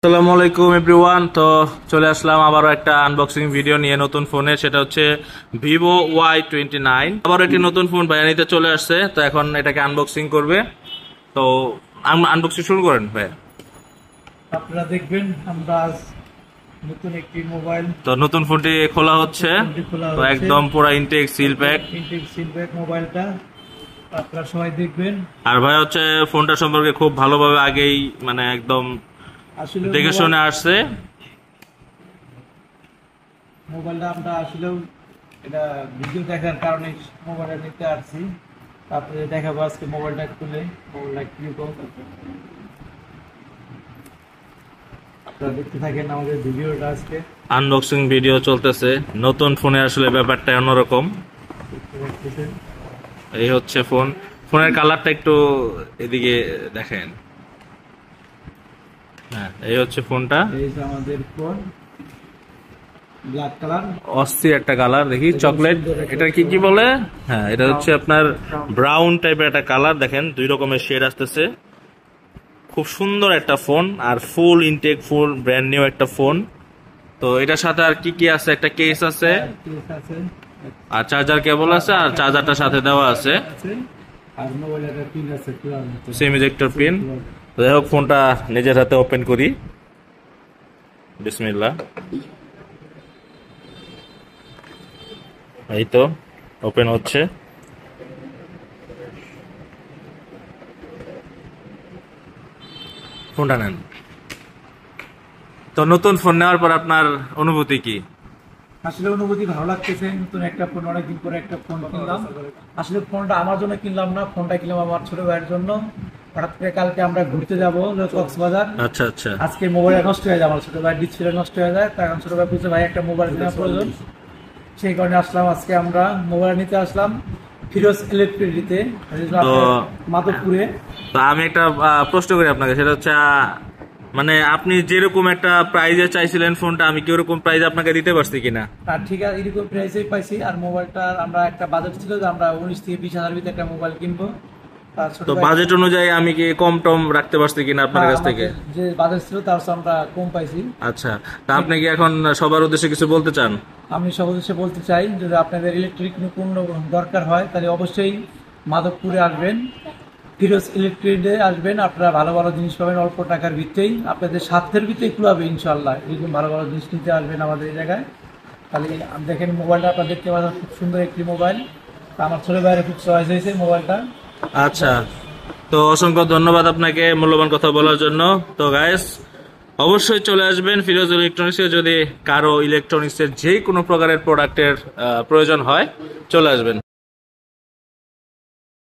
আসসালামু আলাইকুম এভরিওয়ান। তো চলে আসলাম আবারও একটা আনবক্সিং ভিডিও নিয়ে নতুন ফোনে, সেটা হচ্ছে ভিভো Y29। আবারও একটি নতুন ফোন ভাইয়া নিতে চলে আসছে, তো এখন এটাকে আনবক্সিং করবে। তো আনবক্সিং শুরু করেন ভাইয়া। আপনারা দেখবেন আমরা আজ নতুন একটি মোবাইল, তো নতুন ফোনটি খোলা হচ্ছে, তো একদম পুরো ইনটেক সিল প্যাক মোবাইলটা আপনারা সবাই দেখবেন। আর ভাই হচ্ছে ফোনটা সম্পর্কে খুব ভালোভাবে আগেই মানে একদম আসলে দেখে শুনে আসছে। মোবাইলটা আমরা আসলেও এটা ভিডিও দেখার কারণে মোবাইলটা নিতে আসছি। তারপরে দেখাবো আজকে মোবাইলটা খুলে মোবাইলটা কিরকম আপনারা দেখতে থাকেন আমাদের ভিডিওটা। আজকে আনবক্সিং ভিডিও চলতেছে। নতুন ফোনে আসলে ব্যাপারটা অন্যরকম। এই হচ্ছে ফোন, ফোনের কালারটা একটু এদিকে দেখেন। হ্যাঁ, এই হচ্ছে ফোনটা। এই যে আমাদের ফোন, ব্ল্যাক কালার, অস্থির একটা কালার, দেখি চকলেট। এটা কি কি বলে? হ্যাঁ, এটা হচ্ছে আপনার ব্রাউন টাইপের একটা কালার। দেখেন দুই রকমের শেড আসতেছে। খুব সুন্দর একটা ফোন আর ফুল ইনটেক, ফুল ব্র্যান্ড নিউ একটা ফোন। তো এটার সাথে আর কি কি আছে? একটা কেস আছে আর চার্জার কেবল আছে, আর চার্জারটা সাথে দেওয়া আছে, আর মোবাইলের একটা পিন আছে, সিম ইজেক্টর পিন। যাই হোক, ফোনটা নিজের হাতে ওপেন করি। বিসমিল্লাহ। এই তো ওপেন হচ্ছে। ফোনটা নেন। তো নতুন ফোন নেওয়ার পর আপনার অনুভূতি কি? আসলে অনুভূতি ভালো লাগতেছে। নতুন একটা ফোন, অনেকদিন পরে একটা ফোন কিনলাম। আসলে ফোনটা আমার জন্য কিনলাম না, ফোনটা কিনলাম আমার ছোট ভাইয়ের জন্য। হঠাৎ করে কালকে আমরা ঘুরতে যাবো কক্সবাজার। আচ্ছা আচ্ছা। আজকে মোবাইল নষ্ট হয়ে যায়, আমার ছোট ভাইয়ের ডিসপ্লে নষ্ট হয়ে যায়। তখন ছোট ভাই বলছে ভাই একটা মোবাইল কেনার প্রয়োজন, সেই কারণে আসলাম। আজকে আমরা মোবাইল নিতে আসলাম ফিরোজ ইলেকট্রিকে, মাধবপুরে। তো আমি একটা প্রশ্ন করি আপনাকে, সেটা হচ্ছে মানে আপনি যেরকম একটা প্রাইজে চাইছিলেন ফোনটা, আমি কি ওরকম প্রাইজ আপনাকে দিতে পারছি কিনা? আর ঠিক আছে, এরকম প্রাইসে পাইছি। আর মোবাইলটা আমরা একটা বাজেট ছিল যে আমরা 19 থেকে 20 হাজার ভিতরে একটা মোবাইল কিনবো। তো বাজেট অনুযায়ী আমি কি কম টম রাখতে পারছি কিনা আপনার কাছ থেকে? যে বাজেট ছিল তার চেয়ে আমরা কম পাইছি। আচ্ছা, তা আপনি কি এখন সবার উদ্দেশ্যে কিছু বলতে চান? আমি সবার উদ্দেশ্যে বলতে চাই, যদি আপনাদের ইলেকট্রিক পণ্য দরকার হয় তাহলে অবশ্যই মাধবপুরে আসবেন, ফিরোজ ইলেকট্রিকে আসবেন। আপনারা ভালো ভালো জিনিস পাবেন অল্প টাকার ভিতরেই, আপনাদের স্বার্থের ভিতরেই কুলাবে ইনশাল্লাহ। এরকম ভালো ভালো জিনিস নিতে আসবেন আমাদের এই জায়গায়। তাহলে দেখেন মোবাইলটা আপনারা দেখতে পাচ্ছেন, খুব সুন্দর একটি মোবাইল। আমার ছোট ভাইয়ের খুব চয়েস হয়েছে মোবাইলটা। আচ্ছা, তো অসংখ্য ধন্যবাদ আপনাকে মূল্যবান কথা বলার জন্য। তো গাইস, অবশ্যই চলে আসবেন ফিরোজ ইলেকট্রনিক্সে। যদি কারো ইলেকট্রনিক্সের যে কোনো প্রকারের প্রোডাক্টের প্রয়োজন হয়, চলে আসবেন।